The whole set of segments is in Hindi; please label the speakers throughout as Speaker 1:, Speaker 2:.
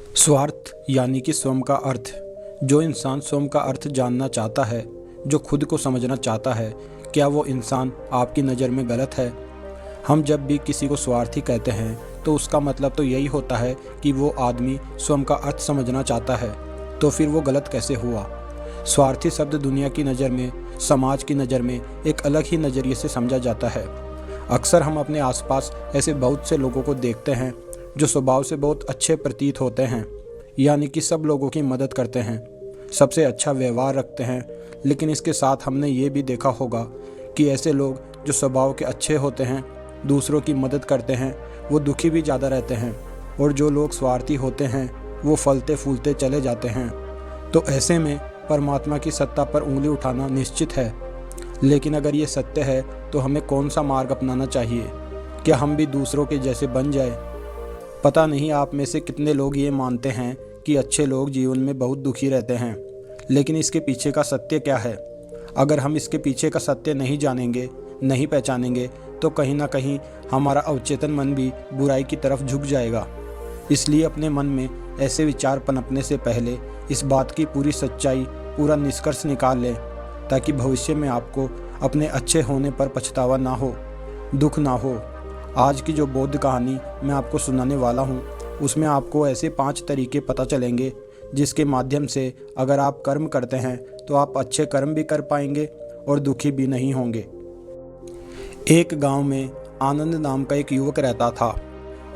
Speaker 1: स्वार्थ यानी कि स्वयं का अर्थ। जो इंसान स्वयं का अर्थ जानना चाहता है, जो खुद को समझना चाहता है, क्या वो इंसान आपकी नज़र में गलत है? हम जब भी किसी को स्वार्थी कहते हैं तो उसका मतलब तो यही होता है कि वो आदमी स्वयं का अर्थ समझना चाहता है। तो फिर वो गलत कैसे हुआ? स्वार्थी शब्द दुनिया की नज़र में, समाज की नज़र में एक अलग ही नज़रिए से समझा जाता है। अक्सर हम अपने आसपास ऐसे बहुत से लोगों को देखते हैं जो स्वभाव से बहुत अच्छे प्रतीत होते हैं, यानी कि सब लोगों की मदद करते हैं, सबसे अच्छा व्यवहार रखते हैं। लेकिन इसके साथ हमने ये भी देखा होगा कि ऐसे लोग जो स्वभाव के अच्छे होते हैं, दूसरों की मदद करते हैं, वो दुखी भी ज़्यादा रहते हैं। और जो लोग स्वार्थी होते हैं वो फलते फूलते चले जाते हैं। तो ऐसे में परमात्मा की सत्ता पर उंगली उठाना निश्चित है। लेकिन अगर ये सत्य है तो हमें कौन सा मार्ग अपनाना चाहिए? क्या हम भी दूसरों के जैसे बन जाए? पता नहीं आप में से कितने लोग ये मानते हैं कि अच्छे लोग जीवन में बहुत दुखी रहते हैं, लेकिन इसके पीछे का सत्य क्या है? अगर हम इसके पीछे का सत्य नहीं जानेंगे, नहीं पहचानेंगे, तो कहीं ना कहीं हमारा अवचेतन मन भी बुराई की तरफ झुक जाएगा। इसलिए अपने मन में ऐसे विचार पनपने से पहले इस बात की पूरी सच्चाई, पूरा निष्कर्ष निकाल लें, ताकि भविष्य में आपको अपने अच्छे होने पर पछतावा ना हो, दुख ना हो। आज की जो बौद्ध कहानी मैं आपको सुनाने वाला हूँ, उसमें आपको ऐसे 5 तरीके पता चलेंगे जिसके माध्यम से अगर आप कर्म करते हैं तो आप अच्छे कर्म भी कर पाएंगे और दुखी भी नहीं होंगे। एक गांव में आनंद नाम का एक युवक रहता था।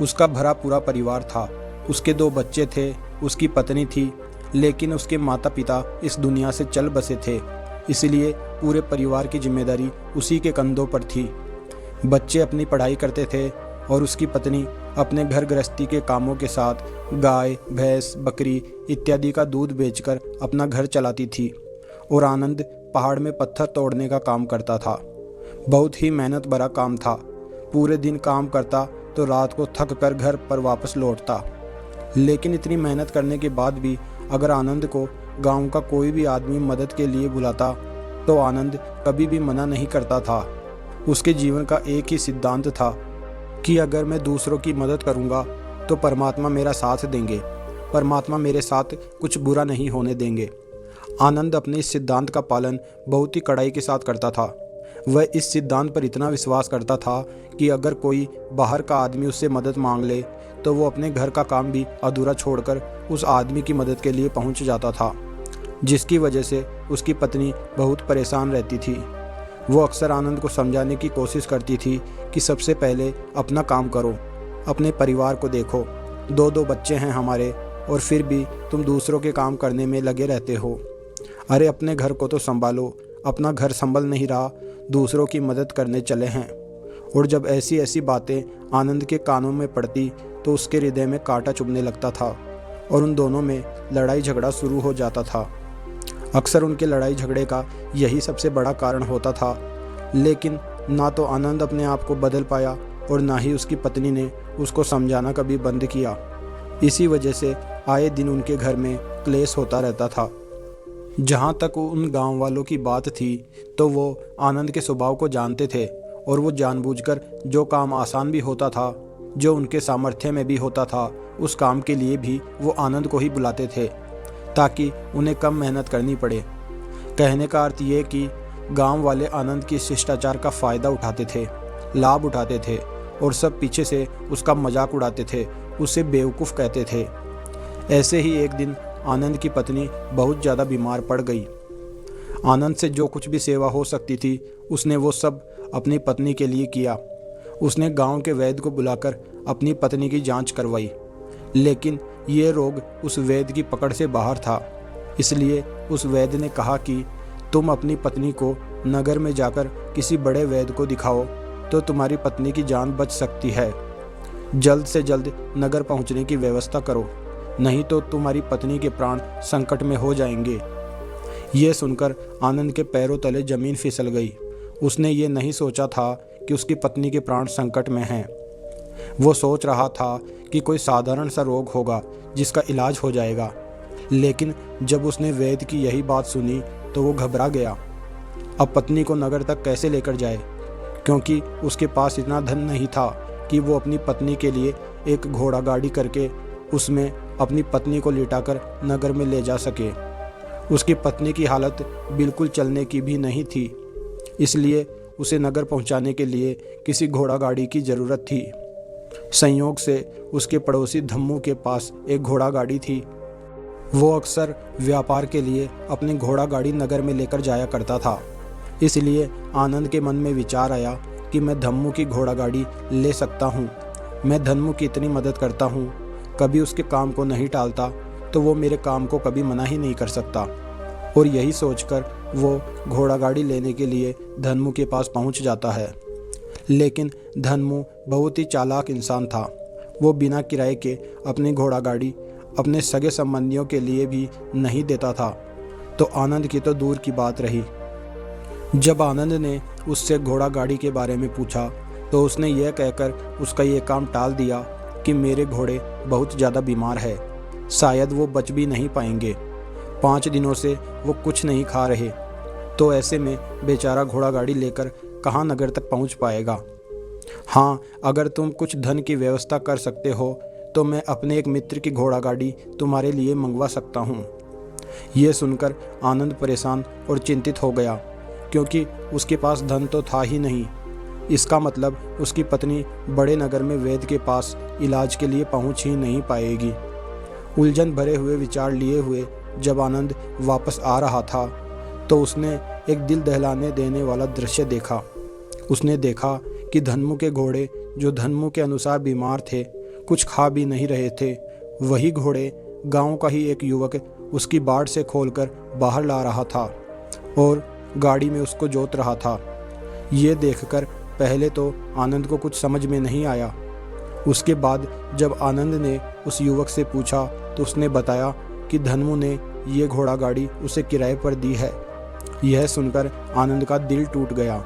Speaker 1: उसका भरा पूरा परिवार था। उसके 2 बच्चे थे, उसकी पत्नी थी, लेकिन उसके माता पिता इस दुनिया से चल बसे थे, इसलिए पूरे परिवार की जिम्मेदारी उसी के कंधों पर थी। बच्चे अपनी पढ़ाई करते थे और उसकी पत्नी अपने घर गृहस्थी के कामों के साथ गाय, भैंस, बकरी इत्यादि का दूध बेचकर अपना घर चलाती थी। और आनंद पहाड़ में पत्थर तोड़ने का काम करता था। बहुत ही मेहनत भरा काम था। पूरे दिन काम करता तो रात को थक कर घर पर वापस लौटता। लेकिन इतनी मेहनत करने के बाद भी अगर आनंद को गांव का कोई भी आदमी मदद के लिए बुलाता तो आनंद कभी भी मना नहीं करता था। उसके जीवन का एक ही सिद्धांत था कि अगर मैं दूसरों की मदद करूंगा तो परमात्मा मेरा साथ देंगे, परमात्मा मेरे साथ कुछ बुरा नहीं होने देंगे। आनंद अपने इस सिद्धांत का पालन बहुत ही कड़ाई के साथ करता था। वह इस सिद्धांत पर इतना विश्वास करता था कि अगर कोई बाहर का आदमी उससे मदद मांग ले तो वो अपने घर का काम भी अधूरा छोड़कर उस आदमी की मदद के लिए पहुंच जाता था, जिसकी वजह से उसकी पत्नी बहुत परेशान रहती थी। वो अक्सर आनंद को समझाने की कोशिश करती थी कि सबसे पहले अपना काम करो, अपने परिवार को देखो। 2 बच्चे हैं हमारे और फिर भी तुम दूसरों के काम करने में लगे रहते हो। अरे अपने घर को तो संभालो, अपना घर संभल नहीं रहा, दूसरों की मदद करने चले हैं। और जब ऐसी ऐसी बातें आनंद के कानों में पड़ती तो उसके हृदय में कांटा चुभने लगता था और उन दोनों में लड़ाई झगड़ा शुरू हो जाता था। अक्सर उनके लड़ाई झगड़े का यही सबसे बड़ा कारण होता था। लेकिन ना तो आनंद अपने आप को बदल पाया और ना ही उसकी पत्नी ने उसको समझाना कभी बंद किया। इसी वजह से आए दिन उनके घर में क्लेश होता रहता था। जहाँ तक उन गांव वालों की बात थी तो वो आनंद के स्वभाव को जानते थे और वो जानबूझकर जो काम आसान भी होता था, जो उनके सामर्थ्य में भी होता था, उस काम के लिए भी वो आनंद को ही बुलाते थे ताकि उन्हें कम मेहनत करनी पड़े। कहने का अर्थ ये कि गांव वाले आनंद की शिष्टाचार का फ़ायदा उठाते थे, लाभ उठाते थे और सब पीछे से उसका मजाक उड़ाते थे, उसे बेवकूफ़ कहते थे। ऐसे ही एक दिन आनंद की पत्नी बहुत ज़्यादा बीमार पड़ गई। आनंद से जो कुछ भी सेवा हो सकती थी उसने वो सब अपनी पत्नी के लिए किया। उसने गांव के वैद्य को बुलाकर अपनी पत्नी की जांच करवाई, लेकिन ये रोग उस वैद्य की पकड़ से बाहर था। इसलिए उस वैद्य ने कहा कि तुम अपनी पत्नी को नगर में जाकर किसी बड़े वैद्य को दिखाओ तो तुम्हारी पत्नी की जान बच सकती है। जल्द से जल्द नगर पहुंचने की व्यवस्था करो, नहीं तो तुम्हारी पत्नी के प्राण संकट में हो जाएंगे। ये सुनकर आनंद के पैरों तले जमीन फिसल गई। उसने ये नहीं सोचा था कि उसकी पत्नी के प्राण संकट में हैं। वो सोच रहा था कि कोई साधारण सा रोग होगा जिसका इलाज हो जाएगा। लेकिन जब उसने वैद्य की यही बात सुनी तो वो घबरा गया। अब पत्नी को नगर तक कैसे लेकर जाए, क्योंकि उसके पास इतना धन नहीं था कि वो अपनी पत्नी के लिए एक घोड़ा गाड़ी करके उसमें अपनी पत्नी को लिटाकर नगर में ले जा सके। उसकी पत्नी की हालत बिल्कुल चलने की भी नहीं थी, इसलिए उसे नगर पहुंचाने के लिए किसी घोड़ा गाड़ी की ज़रूरत थी। संयोग से उसके पड़ोसी धम्मू के पास एक घोड़ा गाड़ी थी। वो अक्सर व्यापार के लिए अपनी घोड़ा गाड़ी नगर में लेकर जाया करता था। इसलिए आनंद के मन में विचार आया कि मैं धम्मू की घोड़ा गाड़ी ले सकता हूँ। मैं धम्मू की इतनी मदद करता हूँ, कभी उसके काम को नहीं टालता, तो वो मेरे काम को कभी मना ही नहीं कर सकता। और यही सोचकर वो घोड़ा गाड़ी लेने के लिए धम्मू के पास पहुँच जाता है। लेकिन धम्मू बहुत ही चालाक इंसान था। वो बिना किराए के अपनी घोड़ा गाड़ी अपने सगे संबंधियों के लिए भी नहीं देता था, तो आनंद की तो दूर की बात रही। जब आनंद ने उससे घोड़ा गाड़ी के बारे में पूछा तो उसने यह कहकर उसका ये काम टाल दिया कि मेरे घोड़े बहुत ज़्यादा बीमार है, शायद वो बच भी नहीं पाएंगे। 5 दिनों से वो कुछ नहीं खा रहे, तो ऐसे में बेचारा घोड़ा गाड़ी लेकर कहाँ नगर तक पहुँच पाएगा। हाँ, अगर तुम कुछ धन की व्यवस्था कर सकते हो तो मैं अपने एक मित्र की घोड़ा गाड़ी तुम्हारे लिए मंगवा सकता हूँ। ये सुनकर आनंद परेशान और चिंतित हो गया, क्योंकि उसके पास धन तो था ही नहीं। इसका मतलब उसकी पत्नी बड़े नगर में वैद्य के पास इलाज के लिए पहुँच ही नहीं पाएगी। उलझन भरे हुए विचार लिए हुए जब आनंद वापस आ रहा था तो उसने एक दिल दहलाने देने वाला दृश्य देखा। उसने देखा कि धम्मू के घोड़े, जो धम्मू के अनुसार बीमार थे, कुछ खा भी नहीं रहे थे, वही घोड़े गांव का ही एक युवक उसकी बाड़ से खोलकर बाहर ला रहा था और गाड़ी में उसको जोत रहा था। ये देखकर पहले तो आनंद को कुछ समझ में नहीं आया। उसके बाद जब आनंद ने उस युवक से पूछा तो उसने बताया कि धम्मू ने ये घोड़ा गाड़ी उसे किराए पर दी है। यह सुनकर आनंद का दिल टूट गया।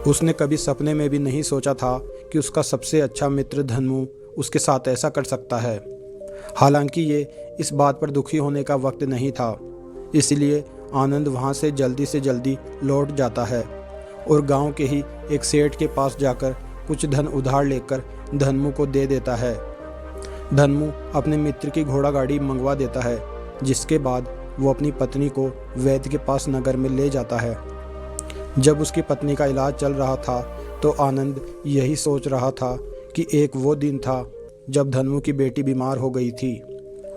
Speaker 1: उसने कभी सपने में भी नहीं सोचा था कि उसका सबसे अच्छा मित्र धम्मू उसके साथ ऐसा कर सकता है। हालांकि ये इस बात पर दुखी होने का वक्त नहीं था, इसलिए आनंद वहाँ से जल्दी लौट जाता है और गांव के ही एक सेठ के पास जाकर कुछ धन उधार लेकर धम्मू को दे देता है। धम्मू अपने मित्र की घोड़ा गाड़ी मंगवा देता है, जिसके बाद वो अपनी पत्नी को वैद्य के पास नगर में ले जाता है। जब उसकी पत्नी का इलाज चल रहा था तो आनंद यही सोच रहा था कि एक वो दिन था जब धम्मू की बेटी बीमार हो गई थी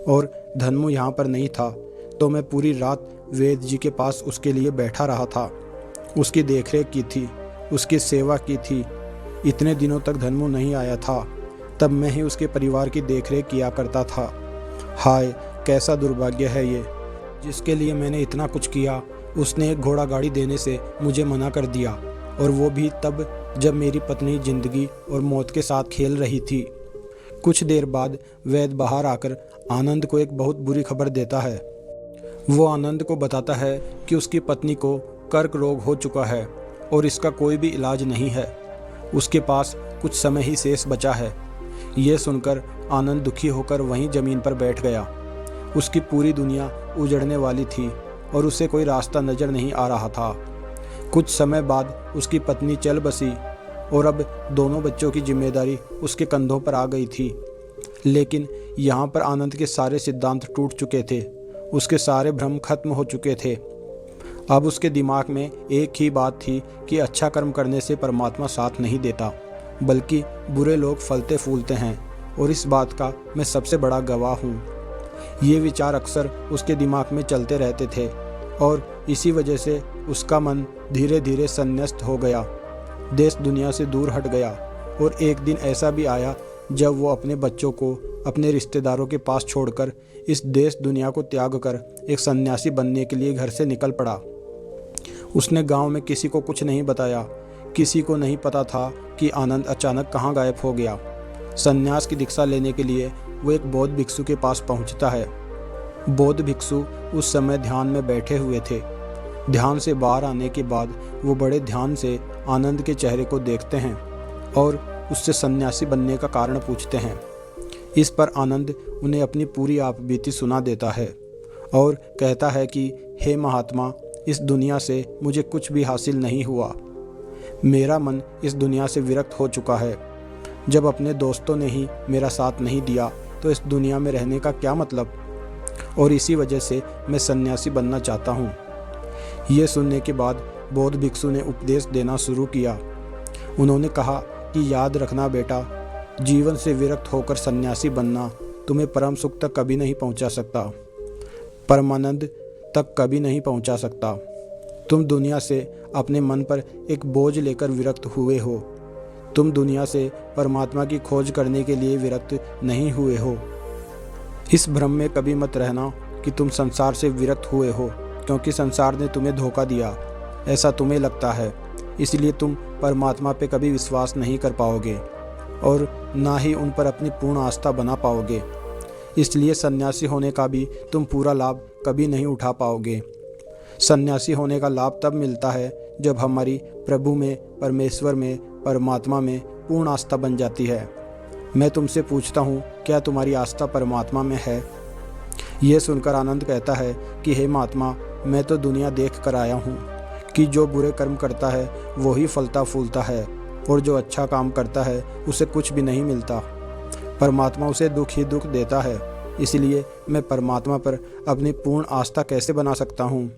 Speaker 1: और धम्मू यहाँ पर नहीं था, तो मैं पूरी रात वैद्य जी के पास उसके लिए बैठा रहा था, उसकी देखरेख की थी, उसकी सेवा की थी। इतने दिनों तक धम्मू नहीं आया था, तब मैं ही उसके परिवार की देखरेख किया करता था। हाय, कैसा दुर्भाग्य है ये, जिसके लिए मैंने इतना कुछ किया, उसने एक घोड़ा गाड़ी देने से मुझे मना कर दिया, और वो भी तब जब मेरी पत्नी जिंदगी और मौत के साथ खेल रही थी। कुछ देर बाद वैद्य बाहर आकर आनंद को एक बहुत बुरी खबर देता है। वो आनंद को बताता है कि उसकी पत्नी को कर्क रोग हो चुका है और इसका कोई भी इलाज नहीं है। उसके पास कुछ समय ही शेष बचा है। ये सुनकर आनंद दुखी होकर वहीं ज़मीन पर बैठ गया। उसकी पूरी दुनिया उजड़ने वाली थी और उसे कोई रास्ता नज़र नहीं आ रहा था। कुछ समय बाद उसकी पत्नी चल बसी और अब दोनों बच्चों की जिम्मेदारी उसके कंधों पर आ गई थी। लेकिन यहाँ पर आनंद के सारे सिद्धांत टूट चुके थे, उसके सारे भ्रम खत्म हो चुके थे। अब उसके दिमाग में एक ही बात थी कि अच्छा कर्म करने से परमात्मा साथ नहीं देता, बल्कि बुरे लोग फलते फूलते हैं, और इस बात का मैं सबसे बड़ा गवाह हूँ। ये विचार अक्सर उसके दिमाग में चलते रहते थे और इसी वजह से उसका मन धीरे धीरे संन्यस्त हो गया, देश दुनिया से दूर हट गया। और एक दिन ऐसा भी आया जब वो अपने बच्चों को अपने रिश्तेदारों के पास छोड़कर इस देश दुनिया को त्याग कर एक सन्यासी बनने के लिए घर से निकल पड़ा। उसने गांव में किसी को कुछ नहीं बताया, किसी को नहीं पता था कि आनंद अचानक कहाँ गायब हो गया। सन्यास की दीक्षा लेने के लिए वो एक बौद्ध भिक्षु के पास पहुंचता है। बौद्ध भिक्षु उस समय ध्यान में बैठे हुए थे। ध्यान से बाहर आने के बाद वो बड़े ध्यान से आनंद के चेहरे को देखते हैं और उससे सन्यासी बनने का कारण पूछते हैं। इस पर आनंद उन्हें अपनी पूरी आपबीती सुना देता है और कहता है कि हे महात्मा, इस दुनिया से मुझे कुछ भी हासिल नहीं हुआ। मेरा मन इस दुनिया से विरक्त हो चुका है। जब अपने दोस्तों ने ही मेरा साथ नहीं दिया तो इस दुनिया में रहने का क्या मतलब, और इसी वजह से मैं सन्यासी बनना चाहता हूँ। ये सुनने के बाद बौद्ध भिक्षु ने उपदेश देना शुरू किया। उन्होंने कहा कि याद रखना बेटा, जीवन से विरक्त होकर सन्यासी बनना तुम्हें परम सुख तक कभी नहीं पहुंचा सकता, परमानंद तक कभी नहीं पहुंचा सकता। तुम दुनिया से अपने मन पर एक बोझ लेकर विरक्त हुए हो। तुम दुनिया से परमात्मा की खोज करने के लिए विरक्त नहीं हुए हो। इस भ्रम में कभी मत रहना कि तुम संसार से विरक्त हुए हो, क्योंकि संसार ने तुम्हें धोखा दिया, ऐसा तुम्हें लगता है। इसलिए तुम परमात्मा पे कभी विश्वास नहीं कर पाओगे और ना ही उन पर अपनी पूर्ण आस्था बना पाओगे। इसलिए सन्यासी होने का भी तुम पूरा लाभ कभी नहीं उठा पाओगे। सन्यासी होने का लाभ तब मिलता है जब हमारी प्रभु में, परमेश्वर में, परमात्मा में पूर्ण आस्था बन जाती है। मैं तुमसे पूछता हूँ, क्या तुम्हारी आस्था परमात्मा में है? यह सुनकर आनंद कहता है कि हे महात्मा, मैं तो दुनिया देख कर आया हूँ कि जो बुरे कर्म करता है वो ही फलता फूलता है, और जो अच्छा काम करता है उसे कुछ भी नहीं मिलता। परमात्मा उसे दुख ही दुख देता है। इसलिए मैं परमात्मा पर अपनी पूर्ण आस्था कैसे बना सकता हूँ?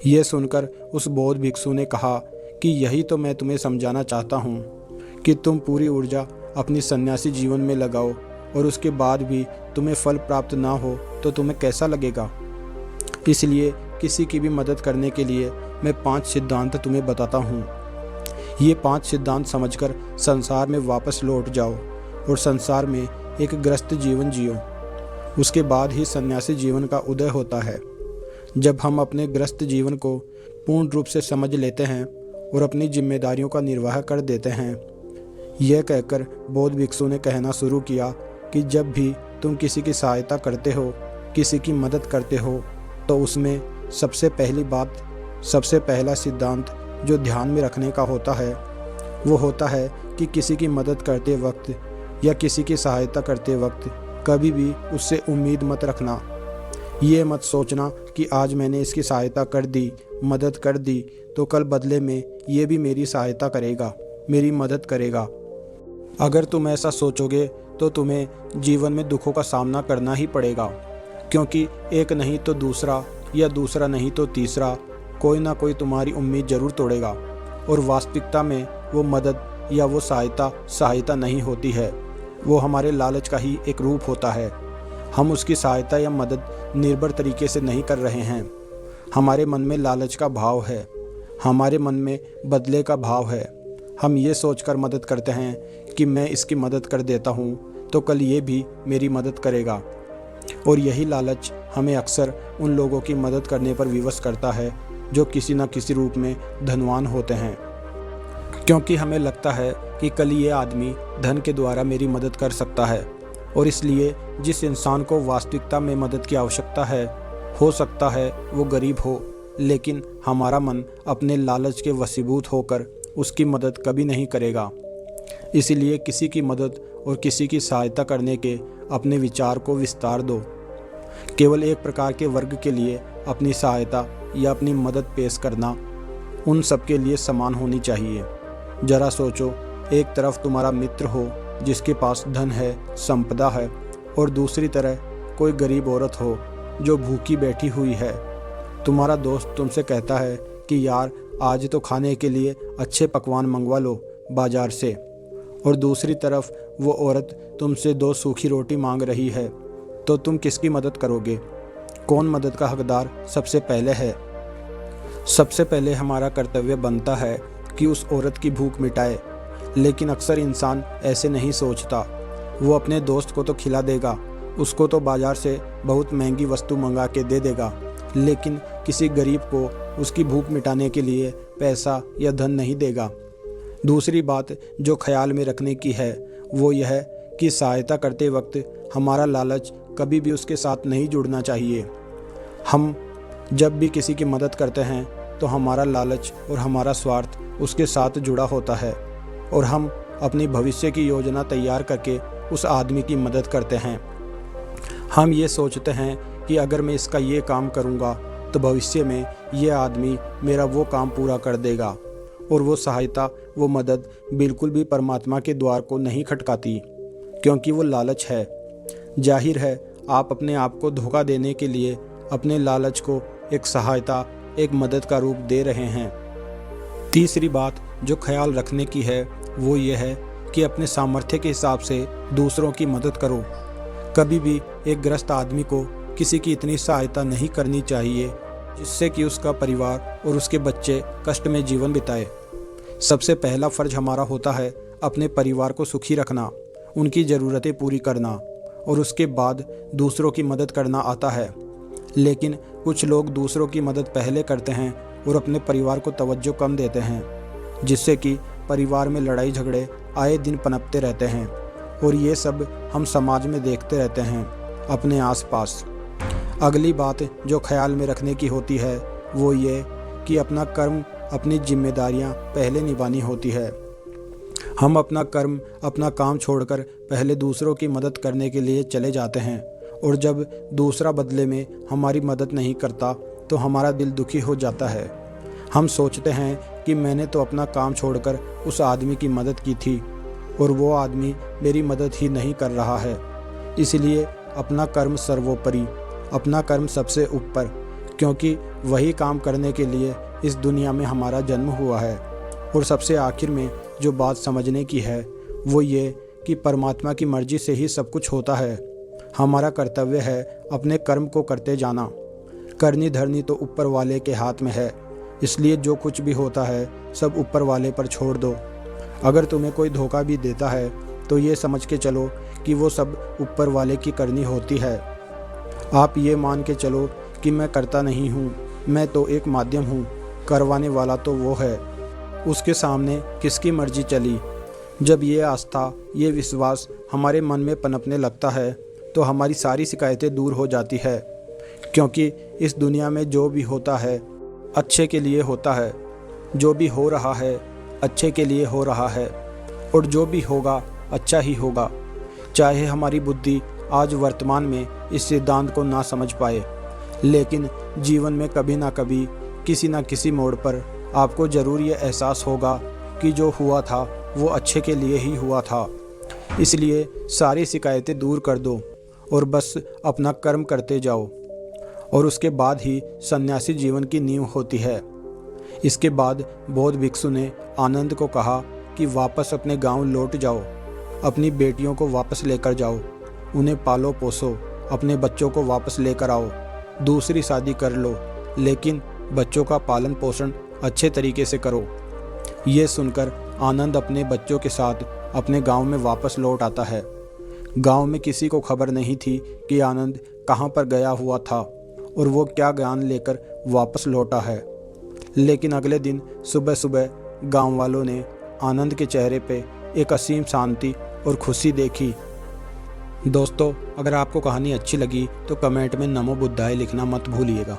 Speaker 1: यह सुनकर उस बौद्ध भिक्षु ने कहा कि यही तो मैं तुम्हें समझाना चाहता हूँ कि तुम पूरी ऊर्जा अपनी सन्यासी जीवन में लगाओ, और उसके बाद भी तुम्हें फल प्राप्त ना हो तो तुम्हें कैसा लगेगा। इसलिए किसी की भी मदद करने के लिए मैं 5 सिद्धांत तुम्हें बताता हूँ। ये 5 सिद्धांत समझकर संसार में वापस लौट जाओ और संसार में एक ग्रस्त जीवन जियो। उसके बाद ही सन्यासी जीवन का उदय होता है। जब हम अपने ग्रस्त जीवन को पूर्ण रूप से समझ लेते हैं और अपनी जिम्मेदारियों का निर्वाह कर देते हैं। यह कहकर बौद्ध भिक्षु ने कहना शुरू किया कि जब भी तुम किसी की सहायता करते हो, किसी की मदद करते हो, तो उसमें सबसे पहला सिद्धांत जो ध्यान में रखने का होता है वो होता है कि किसी की मदद करते वक्त या किसी की सहायता करते वक्त कभी भी उससे उम्मीद मत रखना। ये मत सोचना कि आज मैंने इसकी सहायता कर दी, मदद कर दी, तो कल बदले में ये भी मेरी सहायता करेगा, मेरी मदद करेगा। अगर तुम ऐसा सोचोगे तो तुम्हें जीवन में दुखों का सामना करना ही पड़ेगा, क्योंकि एक नहीं तो दूसरा, या दूसरा नहीं तो तीसरा, कोई ना कोई तुम्हारी उम्मीद जरूर तोड़ेगा। और वास्तविकता में वो मदद या वो सहायता नहीं होती है, वो हमारे लालच का ही एक रूप होता है। हम उसकी सहायता या मदद निर्भर तरीके से नहीं कर रहे हैं। हमारे मन में लालच का भाव है, हमारे मन में बदले का भाव है। हम ये सोचकर मदद करते हैं कि मैं इसकी मदद कर देता हूँ तो कल ये भी मेरी मदद करेगा, और यही लालच हमें अक्सर उन लोगों की मदद करने पर विवश करता है जो किसी न किसी रूप में धनवान होते हैं, क्योंकि हमें लगता है कि कल ये आदमी धन के द्वारा मेरी मदद कर सकता है। और इसलिए जिस इंसान को वास्तविकता में मदद की आवश्यकता है, हो सकता है वो गरीब हो, लेकिन हमारा मन अपने लालच के वशीभूत होकर उसकी मदद कभी नहीं करेगा। इसीलिए किसी की मदद और किसी की सहायता करने के अपने विचार को विस्तार दो। केवल एक प्रकार के वर्ग के लिए अपनी सहायता या अपनी मदद पेश करना उन सबके लिए समान होनी चाहिए। जरा सोचो, एक तरफ तुम्हारा मित्र हो जिसके पास धन है, संपदा है, और दूसरी तरह कोई गरीब औरत हो जो भूखी बैठी हुई है। तुम्हारा दोस्त तुमसे कहता है कि यार आज तो खाने के लिए अच्छे पकवान मंगवा लो बाजार से, और दूसरी तरफ वो औरत तुमसे 2 सूखी रोटी मांग रही है, तो तुम किसकी मदद करोगे? कौन मदद का हकदार सबसे पहले है? सबसे पहले हमारा कर्तव्य बनता है कि उस औरत की भूख मिटाए, लेकिन अक्सर इंसान ऐसे नहीं सोचता। वो अपने दोस्त को तो खिला देगा, उसको तो बाजार से बहुत महंगी वस्तु मंगा के दे देगा, लेकिन किसी गरीब को उसकी भूख मिटाने के लिए पैसा या धन नहीं देगा। दूसरी बात जो ख्याल में रखने की है वो यह कि सहायता करते वक्त हमारा लालच कभी भी उसके साथ नहीं जुड़ना चाहिए। हम जब भी किसी की मदद करते हैं तो हमारा लालच और हमारा स्वार्थ उसके साथ जुड़ा होता है, और हम अपनी भविष्य की योजना तैयार करके उस आदमी की मदद करते हैं। हम ये सोचते हैं कि अगर मैं इसका ये काम करूँगा तो भविष्य में ये आदमी मेरा वो काम पूरा कर देगा, और वो सहायता, वो मदद बिल्कुल भी परमात्मा के द्वार को नहीं खटकाती, क्योंकि वो लालच है। जाहिर है आप अपने आप को धोखा देने के लिए अपने लालच को एक सहायता, एक मदद का रूप दे रहे हैं। तीसरी बात जो ख्याल रखने की है वो ये है कि अपने सामर्थ्य के हिसाब से दूसरों की मदद करो। कभी भी एक ग्रस्त आदमी को किसी की इतनी सहायता नहीं करनी चाहिए जिससे कि उसका परिवार और उसके बच्चे कष्ट में जीवन बिताए। सबसे पहला फर्ज हमारा होता है अपने परिवार को सुखी रखना, उनकी ज़रूरतें पूरी करना, और उसके बाद दूसरों की मदद करना आता है। लेकिन कुछ लोग दूसरों की मदद पहले करते हैं और अपने परिवार को तवज्जो कम देते हैं, जिससे कि परिवार में लड़ाई झगड़े आए दिन पनपते रहते हैं। और ये सब हम समाज में देखते रहते हैं अपने आसपास। अगली बात जो ख्याल में रखने की होती है वो ये कि अपना कर्म, अपनी जिम्मेदारियां पहले निभानी होती है। हम अपना कर्म, अपना काम छोड़कर पहले दूसरों की मदद करने के लिए चले जाते हैं, और जब दूसरा बदले में हमारी मदद नहीं करता तो हमारा दिल दुखी हो जाता है। हम सोचते हैं कि मैंने तो अपना काम छोड़कर उस आदमी की मदद की थी और वो आदमी मेरी मदद ही नहीं कर रहा है। इसलिए अपना कर्म सर्वोपरि, अपना कर्म सबसे ऊपर, क्योंकि वही काम करने के लिए इस दुनिया में हमारा जन्म हुआ है। और सबसे आखिर में जो बात समझने की है वो ये कि परमात्मा की मर्जी से ही सब कुछ होता है। हमारा कर्तव्य है अपने कर्म को करते जाना। करनी धरनी तो ऊपर वाले के हाथ में है, इसलिए जो कुछ भी होता है सब ऊपर वाले पर छोड़ दो। अगर तुम्हें कोई धोखा भी देता है तो ये समझ के चलो कि वो सब ऊपर वाले की करनी होती है। आप ये मान के चलो कि मैं करता नहीं हूँ, मैं तो एक माध्यम हूँ, करवाने वाला तो वो है, उसके सामने किसकी मर्जी चली। जब ये आस्था, ये विश्वास हमारे मन में पनपने लगता है तो हमारी सारी शिकायतें दूर हो जाती है, क्योंकि इस दुनिया में जो भी होता है अच्छे के लिए होता है, जो भी हो रहा है अच्छे के लिए हो रहा है, और जो भी होगा अच्छा ही होगा। चाहे हमारी बुद्धि आज वर्तमान में इस सिद्धांत को ना समझ पाए, लेकिन जीवन में कभी ना कभी किसी न किसी मोड़ पर आपको ज़रूर ये एहसास होगा कि जो हुआ था वो अच्छे के लिए ही हुआ था। इसलिए सारी शिकायतें दूर कर दो और बस अपना कर्म करते जाओ, और उसके बाद ही सन्यासी जीवन की नींव होती है। इसके बाद बौद्ध भिक्षु ने आनंद को कहा कि वापस अपने गांव लौट जाओ, अपनी बेटियों को वापस लेकर जाओ, उन्हें पालो पोसो, अपने बच्चों को वापस लेकर आओ, दूसरी शादी कर लो, लेकिन बच्चों का पालन पोषण अच्छे तरीके से करो। ये सुनकर आनंद अपने बच्चों के साथ अपने गांव में वापस लौट आता है। गांव में किसी को खबर नहीं थी कि आनंद कहाँ पर गया हुआ था और वो क्या ज्ञान लेकर वापस लौटा है। लेकिन अगले दिन सुबह सुबह गांव वालों ने आनंद के चेहरे पे एक असीम शांति और खुशी देखी। दोस्तों, अगर आपको कहानी अच्छी लगी तो कमेंट में नमो बुद्धाय लिखना मत भूलिएगा।